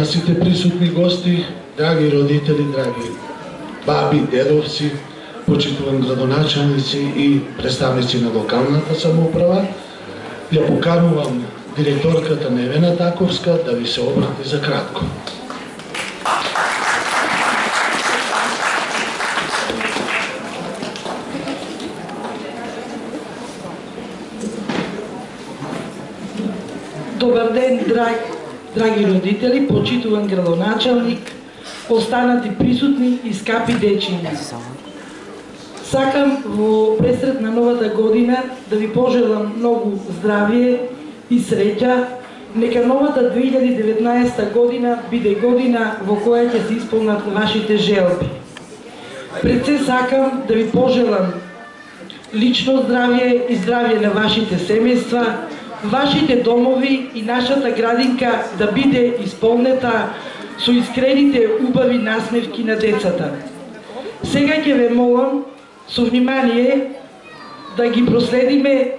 на сите присутни гости, драги родители, драги баби, дедовци, почитувани градоначалници и представници на локалната самоуправа, ја поканувам директорката Невена Таковска да ви се обрати за кратко. Добар ден, драги родители, почитуван градоначалник, останати присутни и скапи дечиња. Сакам во пресрет на новата година да ви пожелам многу здравие и среќа. Нека новата 2019 година биде година во која ќе се исполнат вашите желби. Пред се сакам да ви пожелам лично здравие и здравие на вашите семејства, вашите домови и нашата градинка да биде исполнета со искрените убави насмевки на децата. Сега ќе ве молам со внимание да ги проследиме,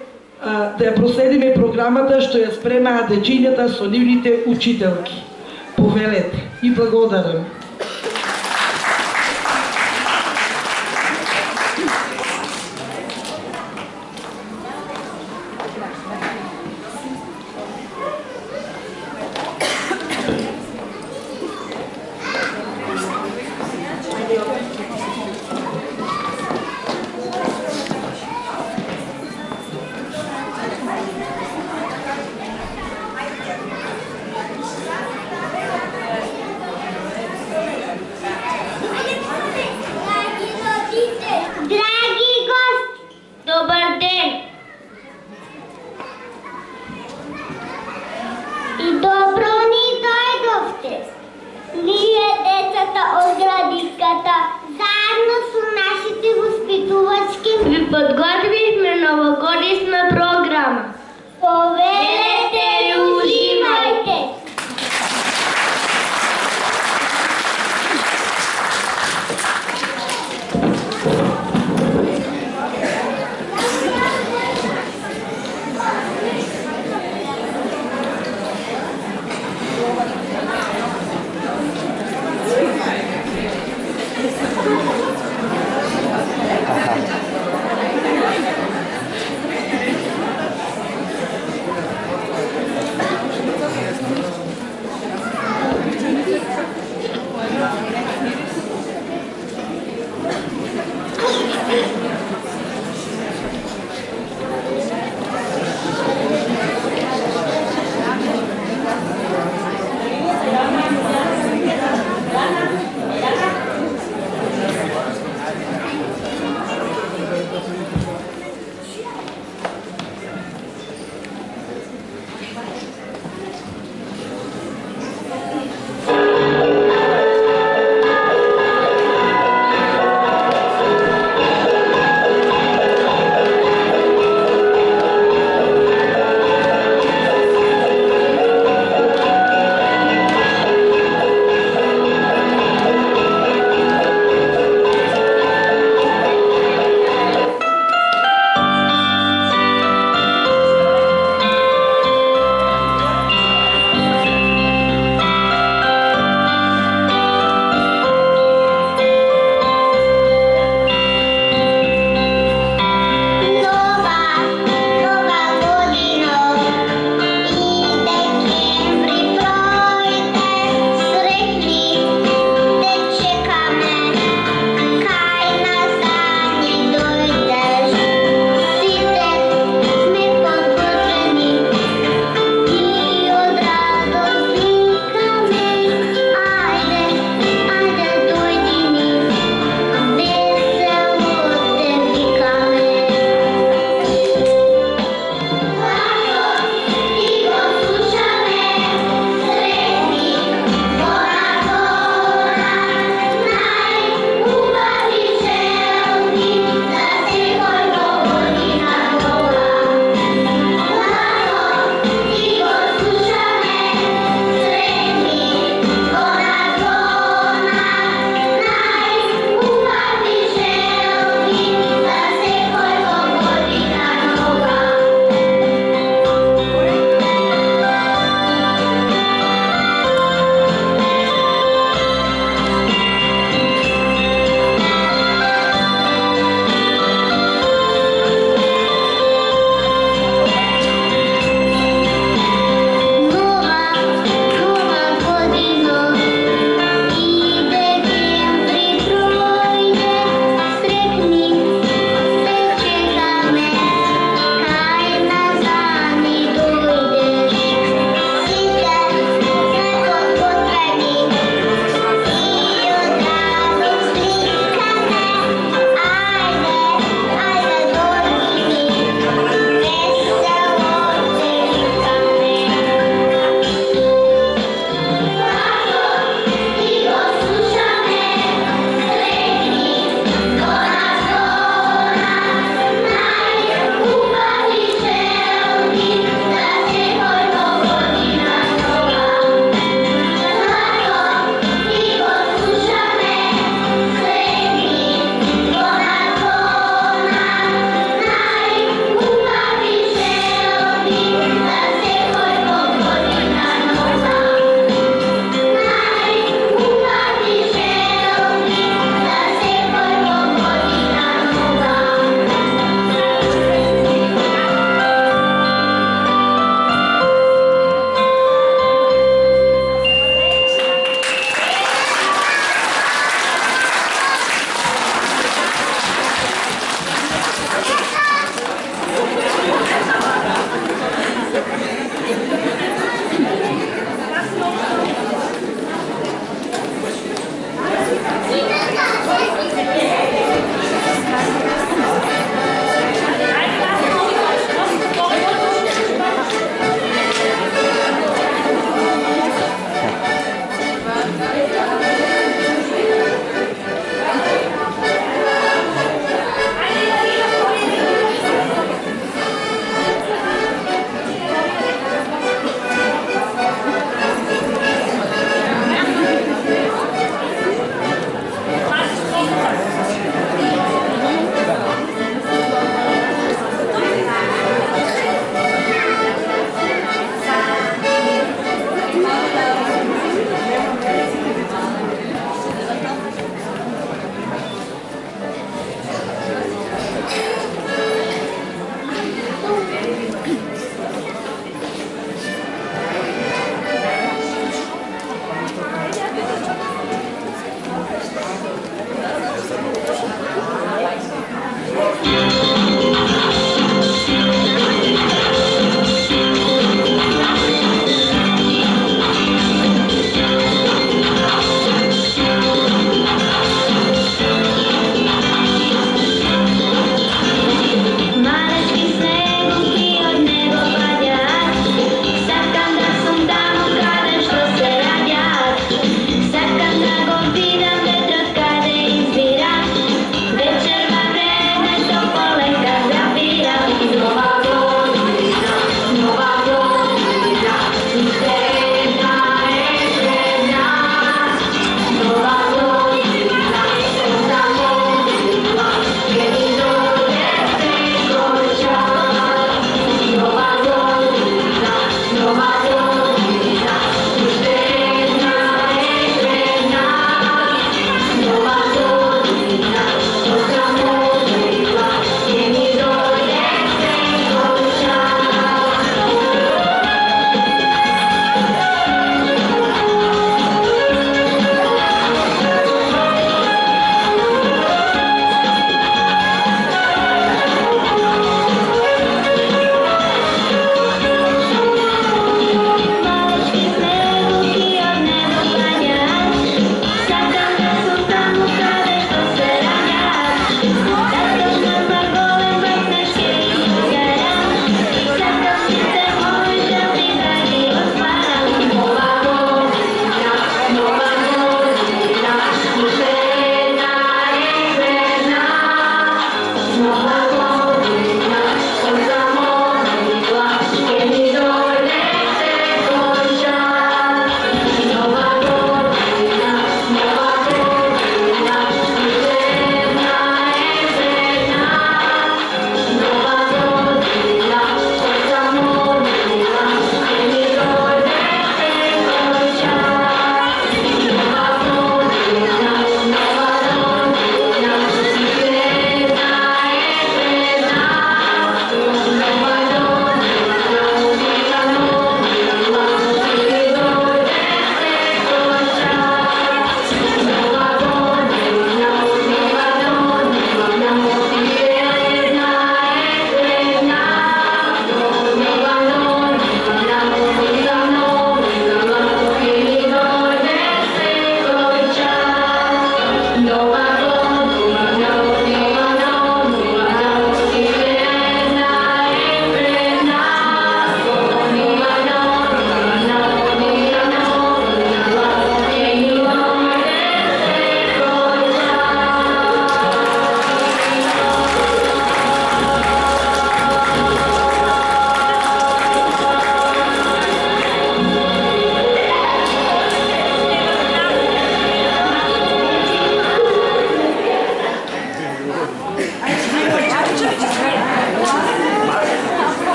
да ја проследиме програмата што ја спремаат дечињата со нивните учителки. Повелете и благодарам.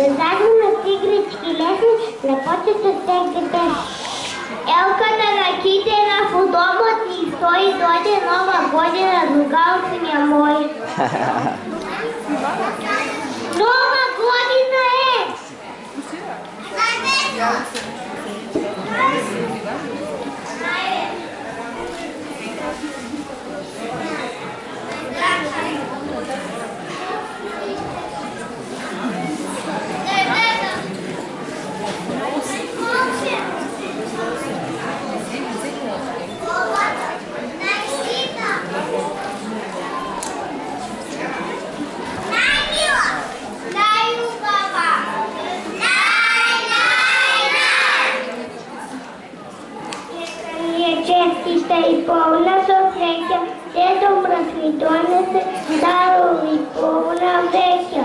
Заедно на тигрички лесни lepотите всеки ден. Елката ръките на подобът и стои, дойде нова година, другалци мои. Нова година е! Честита и пълна със среќа, дето мръсни донесе, дарови пълна веќа.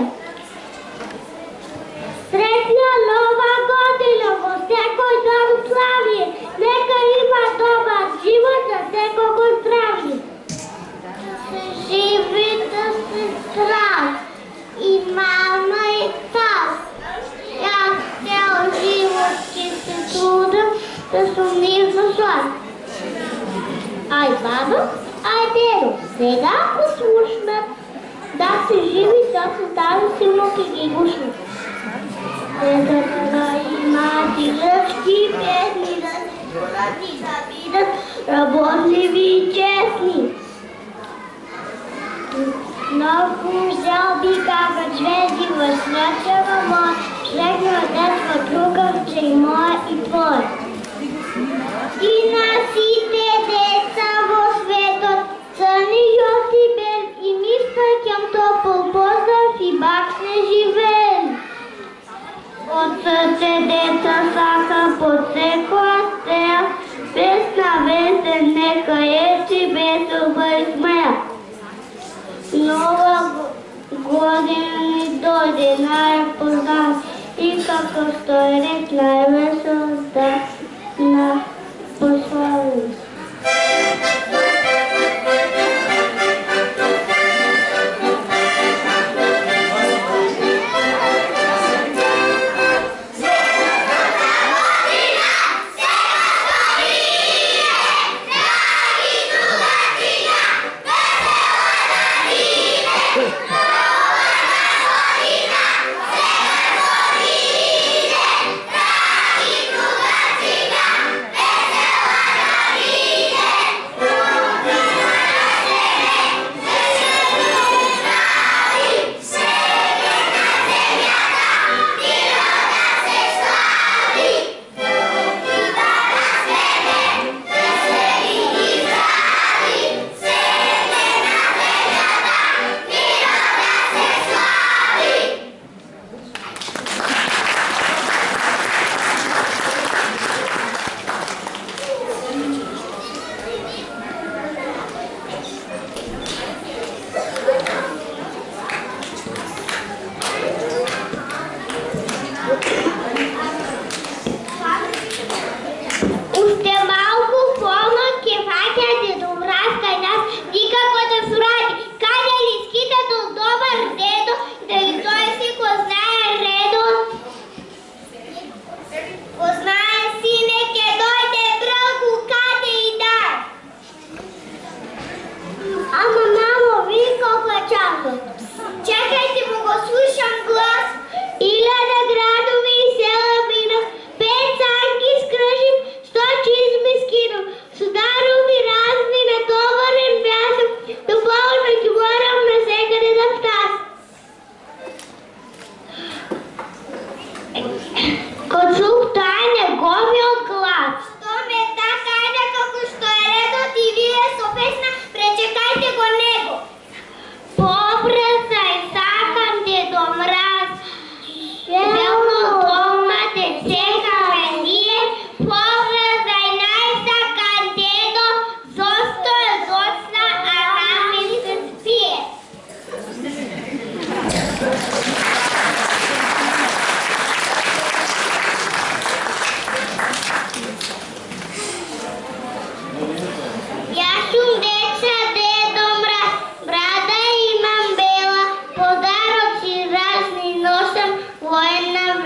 Сретна нова година во секој дом славие, нека има добар живот за секого здравие. Живи да се здрав и мама и тат. Јас цел живот ќе се трудам да сум нивно слав. Ай, баба, ай, дедо, сега послушнат, да се живи, да се даде силно ке ги гушнат. Дедата и мати ръчки, бедни да се да бидат работливи и честни. Много жалби кака звезди възнячава моя, шлегна детва друга, че и моя и твоя. И на сите деца во светот, црни, жълти, бел, и ми спрекам топъл поздрав и бак се живеен. От сърце деца сака под секоја стеја, без навесен нека е, че без оба измея. Нова година ни дойде най-познат и какъвто е ред най-весел да на пославност.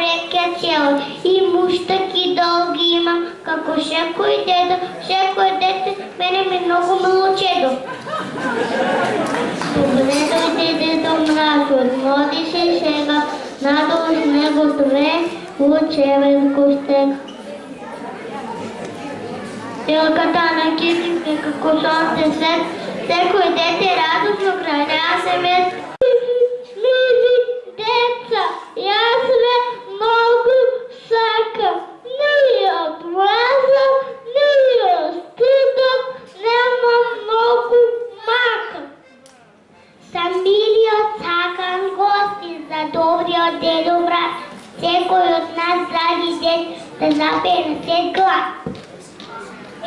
веќе цело и муштаки долги имам, како шекој дедо, шекој дете, мене ми многу мило чедо. Добре дојде дедо мраз, одмори се сега, надолу снего две, лучевен костек. Телката на китинке како сонце свет, секој дете радосно храня се мес. Мили деца, јас ве многу сакам, ни од мраза, ни од студот, немам многу мака. Самилиот сакам гости за добриот дедо брат, секој од нас, драги дет, да запее се глас.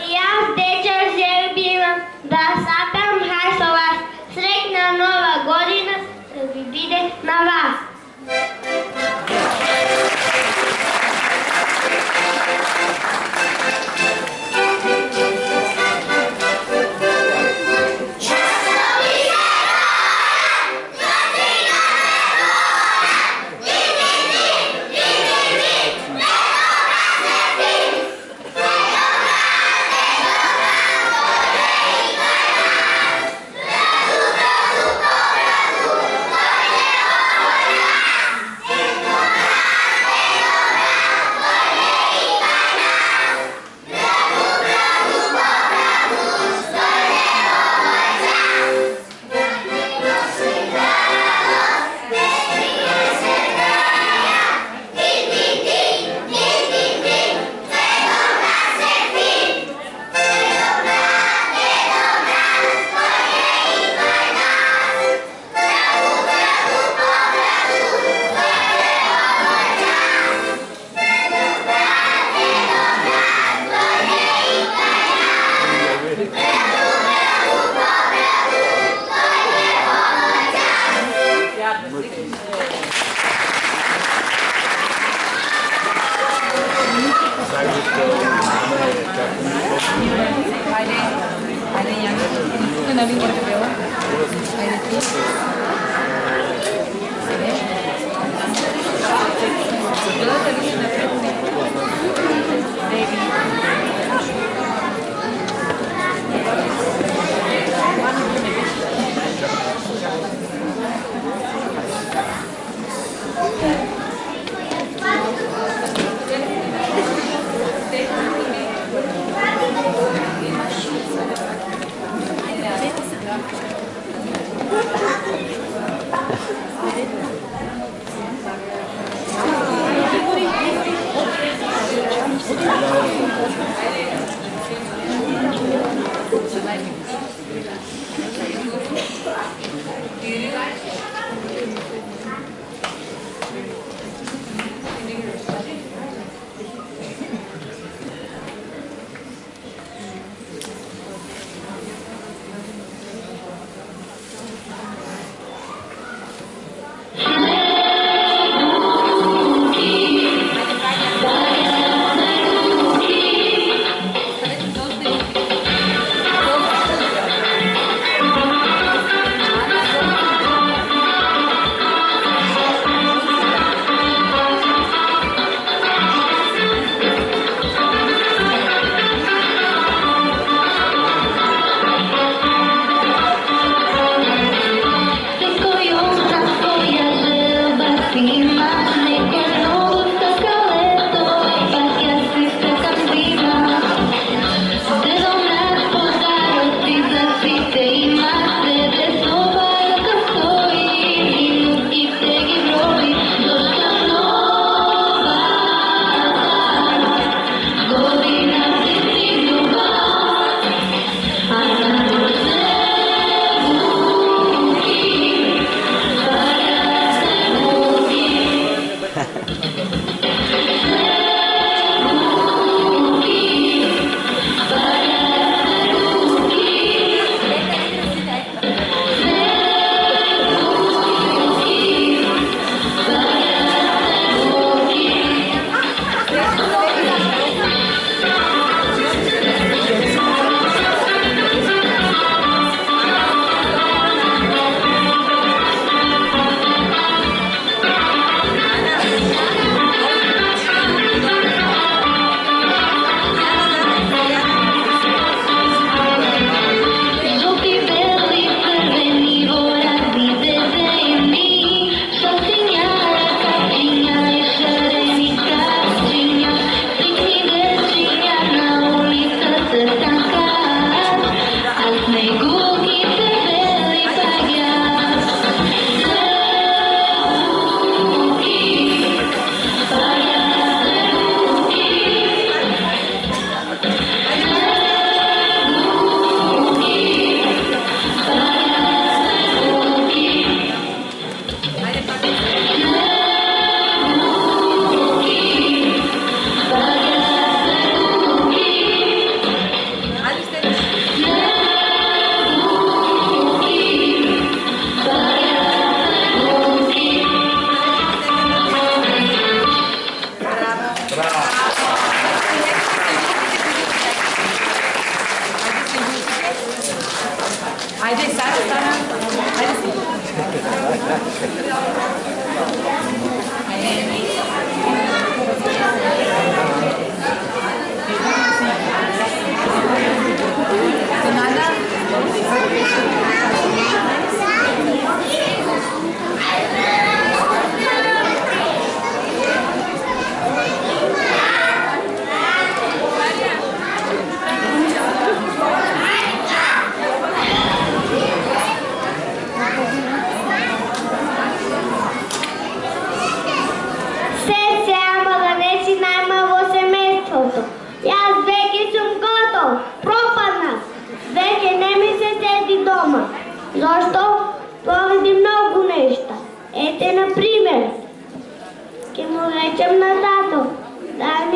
Јас деча желбивам да сакам хај со вас, среќна нова година да ви биде на вас.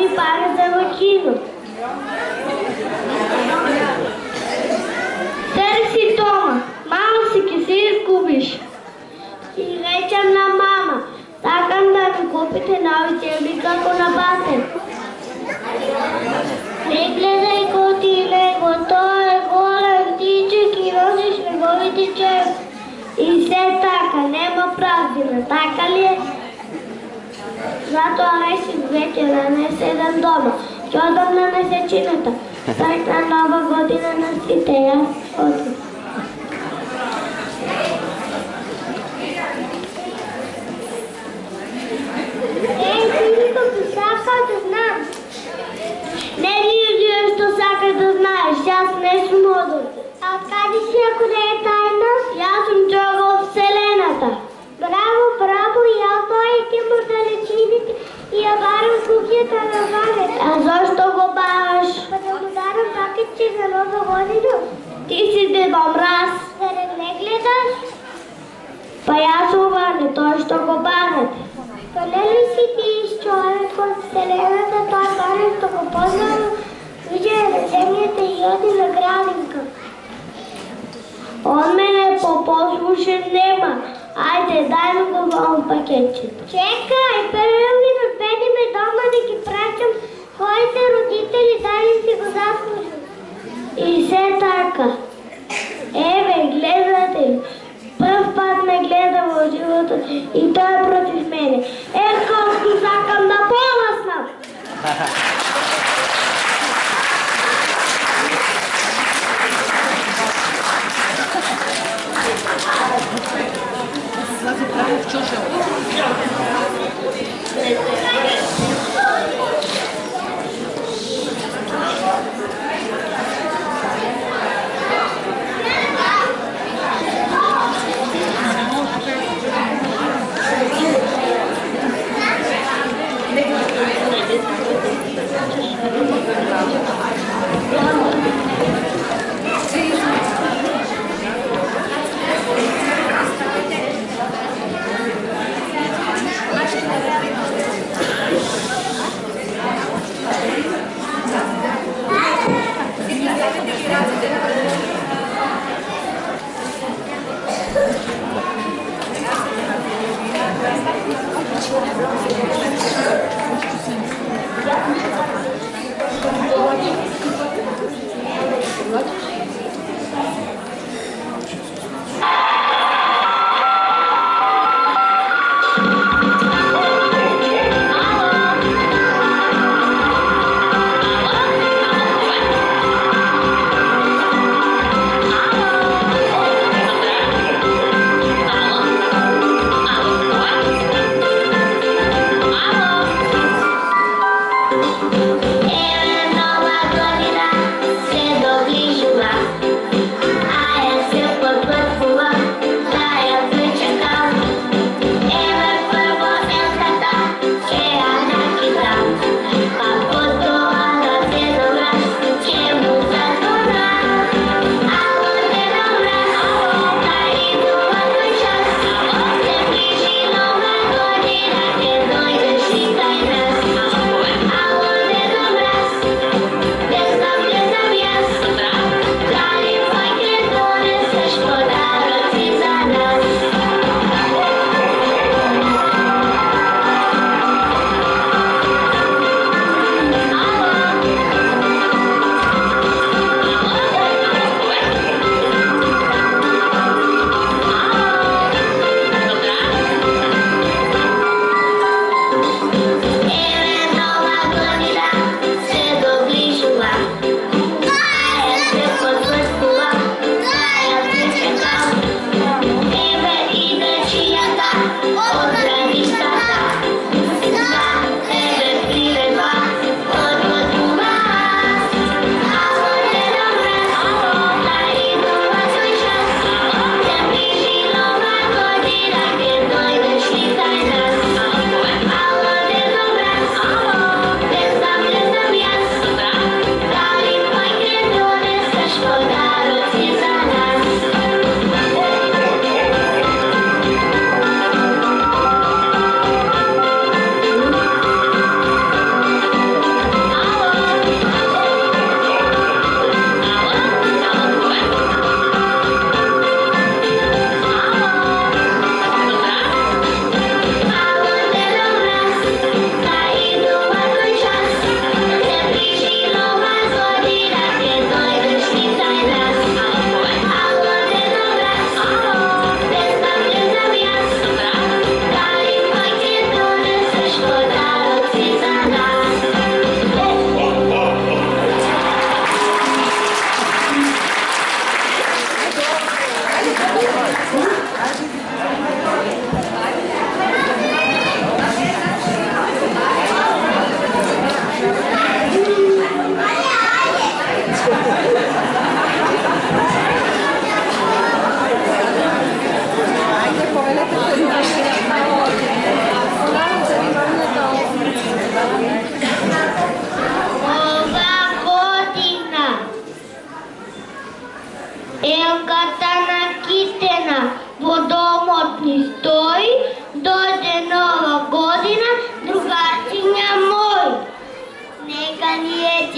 доби пара за вакино. Търси Тома, мама си ке се изгубиш. И речем на мама, такам да ми купите нови цели како на бате. Не гледай го ти него, той е голем тичек и носиш неговите чев. И все така, нема правдина, така ли е? Затоа реших вече да не седам дома. Ќе одам на месечината. Среќна нова година на сите, јас одам. Филипо, ти сакам да знам. Не виждам што сакаш да знаеш, јас не сум одам. А откаде си ако не е тајна? Јас сум човек од Вселената. Браво, браво, јас дојдем од далечините и ја барам куќата на Ванет. А зашто го бараш? Па да му дарам пакетче за нова година. Ти си Дедо Мраз. Заред не гледаш? Па јас сум Ванет, тој што го барат. Па не ли си ти човек од Вселената, тој Ванет што го познава? Видја на земјата и оди на градинка. Он мене по-послушен нема. Ајде, дај ми го вам пакетчето. Чекај, прво ми додеди ме дома да ги праќам своите родители, да им си го заслужам. И се така. Еве, гледате ли? Пръв пат ме гледа во живота и той е против мене. Колко сакам да поласнам. Слази право в чужел.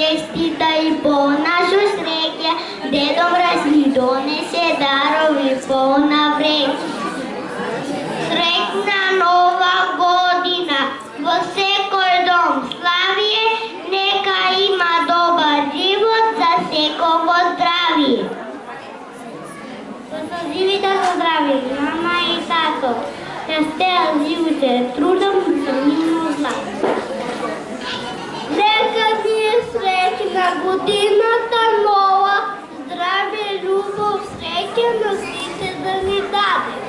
честита и полна среќа, Дедо Мраз ни донесе дарови полна вреќа. Среќна нова година, во секој дом славие, нека има добар живот за секово здравие. За живите здрави, мама и тато, растеа живите трудом за нивно злато. Нека ни е среќна годината нова, здраве, љубов, среќа на сите да ни даде.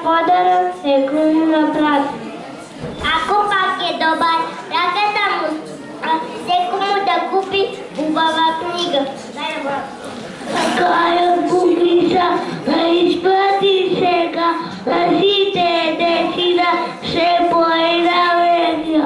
подарок секој на брат. Ако пак е добар, раката му секому да купи убава книга. Кај го писа, да испрати сега на сите деци да се поздравија.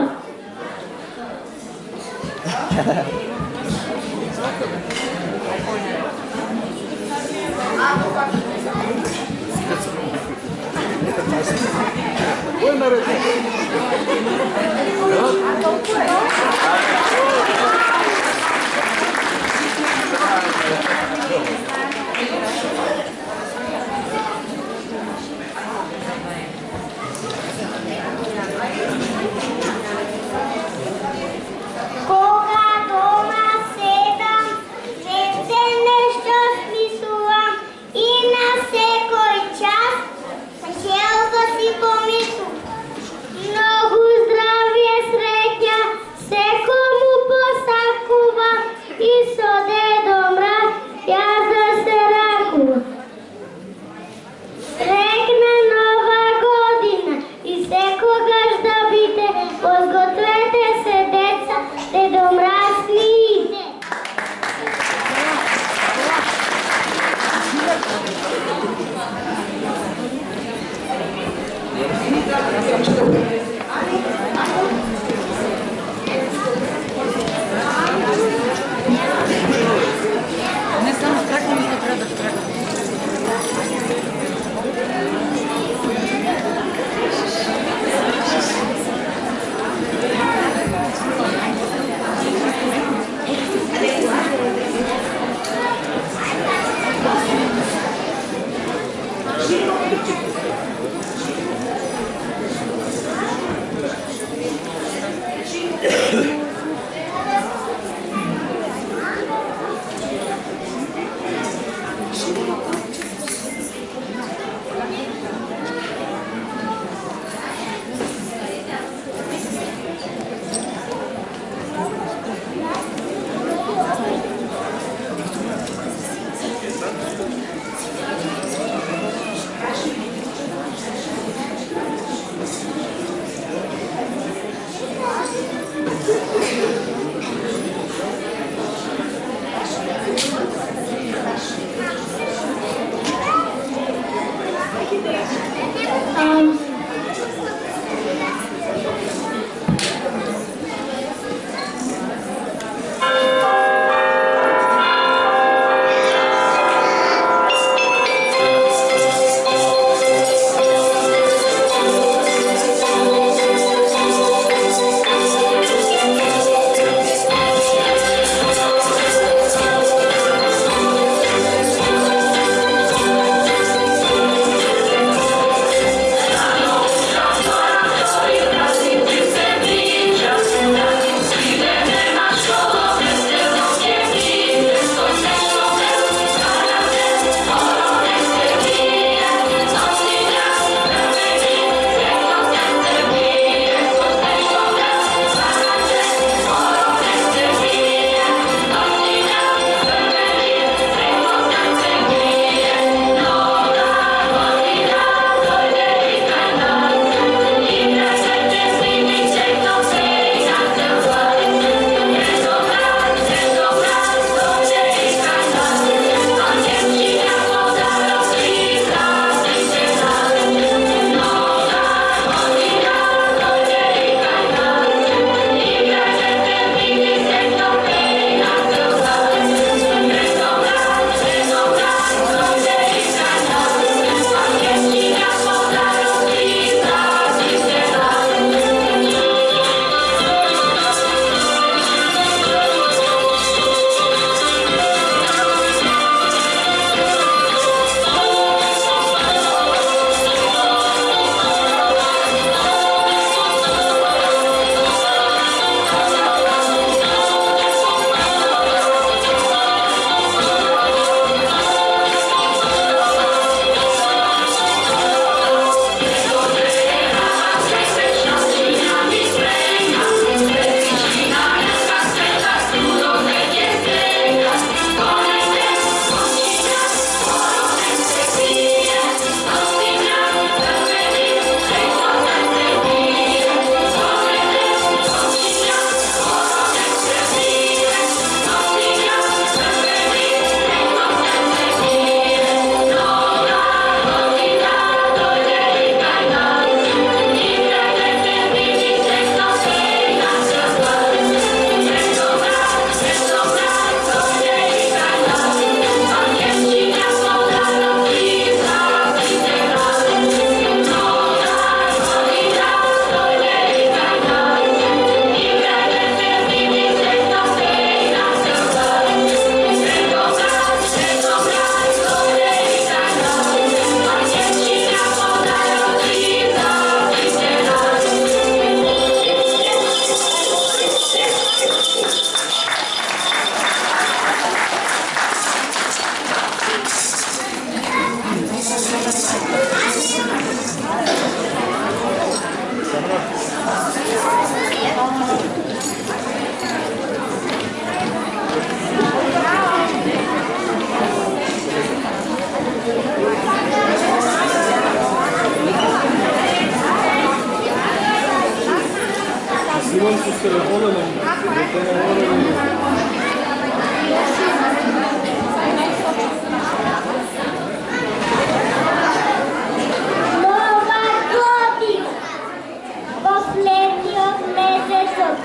Кога дома седам, се нешто смислувам и на секој час ќе го си помислам. Многу здравје, среќа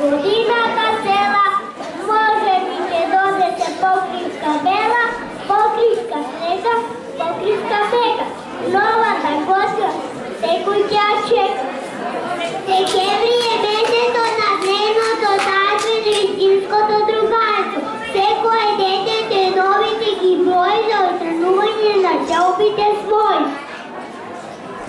Годината села, може ми се донесе покривка бела, покривка снега, покривка бега. Новата година секој ќе чека. Декември е месецот на дневното тажбено и зимското другарство. Секое дете деновите ги брои за останување на селбите своји.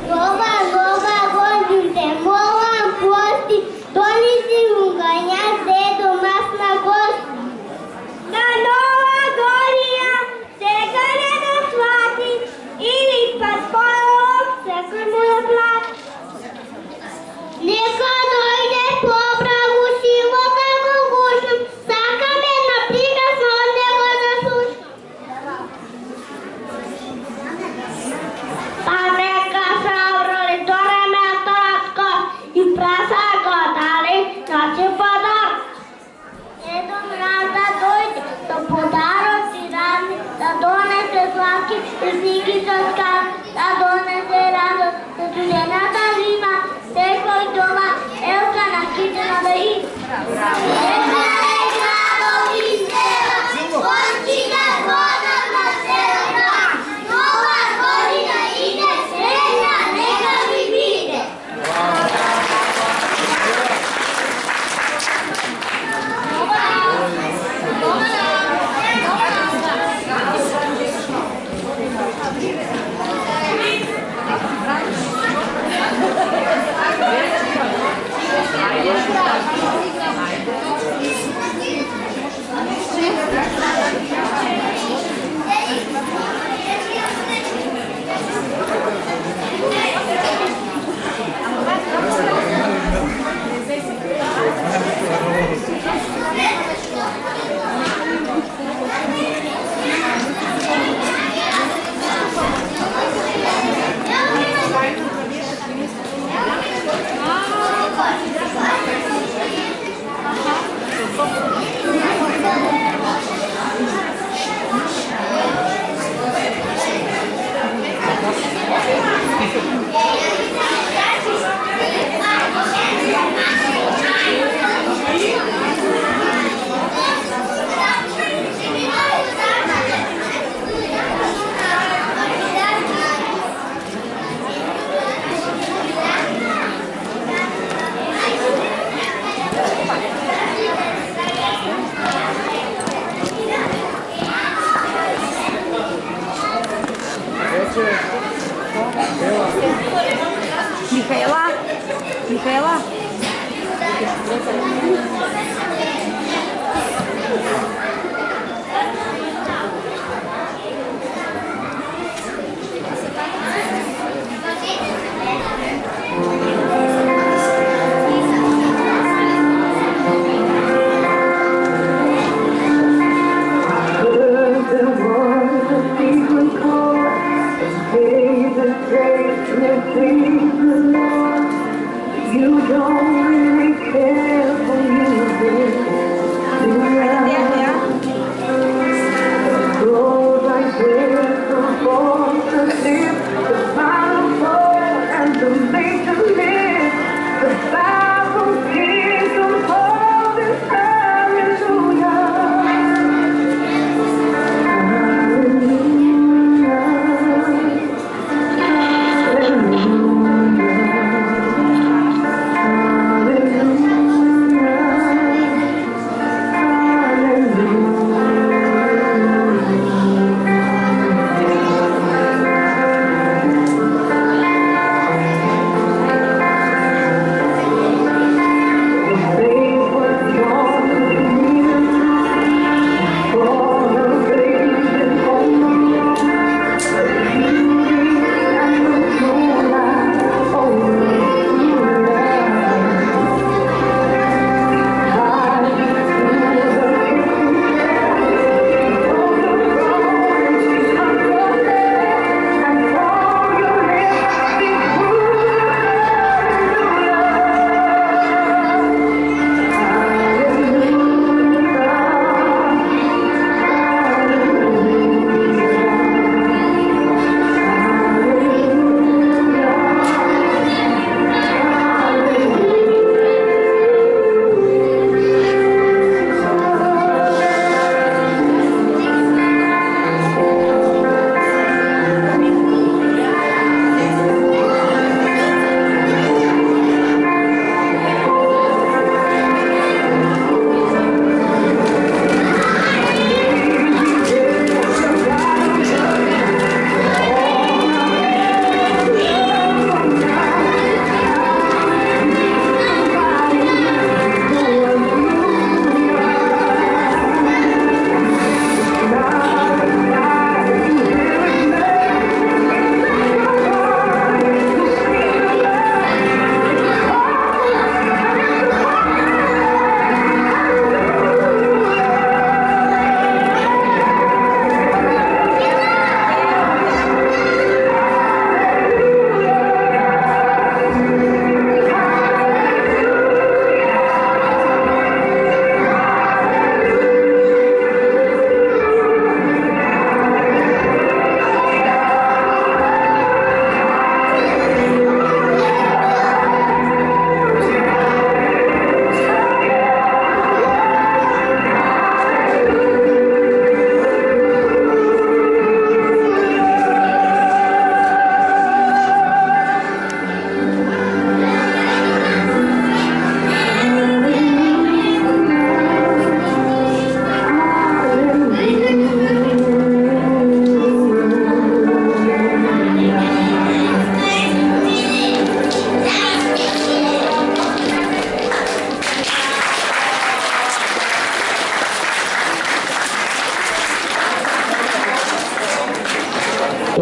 Нова година, молам гости, донеси угања дедо масна гост. На нова година секој не да свати или пат полов секој му да плати. Нека дојде побрагу силота го гушам, сакаме на приказна од него да слушам. Па нека сабрали дореме татко и праса го дали носи подар. Дедо мраз да дојде, да подароци разни, да донесе сладки и книги со сказки, да донесе радост за студената зима, секој дома елка на китена да има. Нека е градот и села, кончина водат на селата, нова година иде, среќна нека ви биде.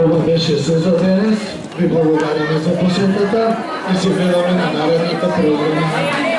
Ова беше се за денес. Ви благодариме за посетата и се гледаме на наредната програма.